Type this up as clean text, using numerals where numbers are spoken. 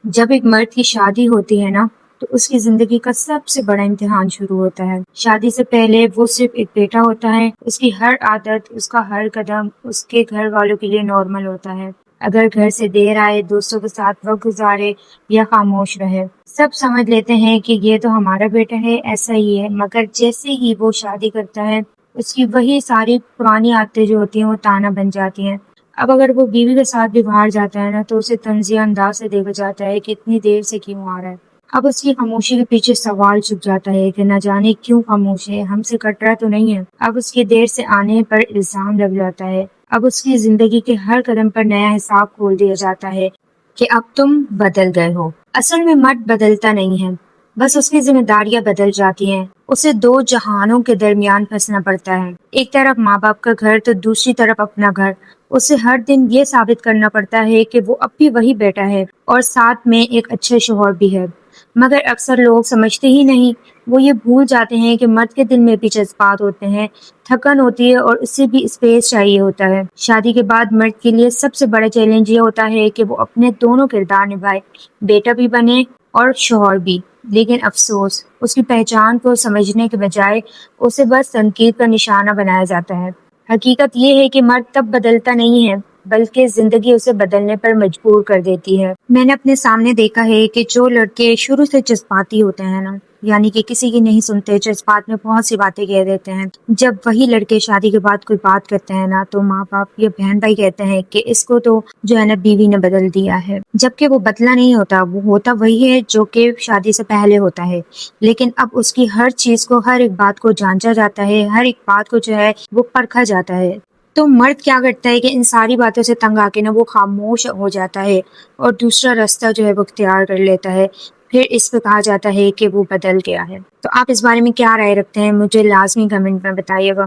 جب ایک مرد کی شادی ہوتی ہے نا تو اس کی زندگی کا سب سے بڑا امتحان شروع ہوتا ہے۔ شادی سے پہلے وہ صرف ایک بیٹا ہوتا ہے، اس کی ہر عادت، اس کا ہر قدم اس کے گھر والوں کے لیے نارمل ہوتا ہے۔ اگر گھر سے دیر آئے، دوستوں کے ساتھ وقت گزارے یا خاموش رہے، سب سمجھ لیتے ہیں کہ یہ تو ہمارا بیٹا ہے، ایسا ہی ہے۔ مگر جیسے ہی وہ شادی کرتا ہے، اس کی وہی ساری پرانی عادتیں جو ہوتی ہیں وہ تانا بن جاتی ہیں۔ اب اگر وہ بیوی کے ساتھ بھی باہر جاتا ہے نا تو اسے طنزیہ انداز سے دیکھا جاتا ہے کہ اتنی دیر سے کیوں آ رہا ہے۔ اب اس کی خاموشی کے پیچھے سوال چھپ جاتا ہے کہ نہ جانے کیوں خاموش ہے، ہم سے کٹ رہا تو نہیں ہے۔ اب اس کے دیر سے آنے پر الزام لگ جاتا ہے۔ اب اس کی زندگی کے ہر قدم پر نیا حساب کھول دیا جاتا ہے کہ اب تم بدل گئے ہو۔ اصل میں مرد بدلتا نہیں ہے، بس اس کی ذمہ داریاں بدل جاتی ہیں۔ اسے دو جہانوں کے درمیان پھنسنا پڑتا ہے، ایک طرف ماں باپ کا گھر تو دوسری طرف اپنا گھر۔ اسے ہر دن یہ ثابت کرنا پڑتا ہے کہ وہ اب بھی وہی بیٹا ہے اور ساتھ میں ایک اچھے شوہر بھی ہے۔ مگر اکثر لوگ سمجھتے ہی نہیں، وہ یہ بھول جاتے ہیں کہ مرد کے دل میں بھی جذبات ہوتے ہیں، تھکن ہوتی ہے اور اسے بھی اسپیس چاہیے ہوتا ہے۔ شادی کے بعد مرد کے لیے سب سے بڑا چیلنج یہ ہوتا ہے کہ وہ اپنے دونوں کردار نبھائے، بیٹا بھی بنے اور شوہر بھی۔ لیکن افسوس، اس کی پہچان کو سمجھنے کے بجائے اسے بس تنقید کا نشانہ بنایا جاتا ہے۔ حقیقت یہ ہے کہ مرد تب بدلتا نہیں ہے بلکہ زندگی اسے بدلنے پر مجبور کر دیتی ہے۔ میں نے اپنے سامنے دیکھا ہے کہ جو لڑکے شروع سے جذباتی ہوتے ہیں نا، یعنی کہ کسی کی نہیں سنتے، جذبات میں بہت سی باتیں کہہ دیتے ہیں، جب وہی لڑکے شادی کے بعد کوئی بات کرتے ہیں نا تو ماں باپ یا بہن بھائی کہتے ہیں کہ اس کو تو جو ہے نا بیوی نے بدل دیا ہے، جبکہ وہ بدلا نہیں ہوتا، وہ ہوتا وہی ہے جو کہ شادی سے پہلے ہوتا ہے۔ لیکن اب اس کی ہر چیز کو، ہر ایک بات کو جانچا جاتا ہے، ہر ایک بات کو جو ہے وہ پرکھا جاتا ہے۔ تو مرد کیا کرتا ہے کہ ان ساری باتوں سے تنگ آ کے نا وہ خاموش ہو جاتا ہے اور دوسرا راستہ جو ہے وہ اختیار کر لیتا ہے۔ پھر اس پہ کہا جاتا ہے کہ وہ بدل گیا ہے۔ تو آپ اس بارے میں کیا رائے رکھتے ہیں؟ مجھے لازمی کمنٹ میں بتائیے گا۔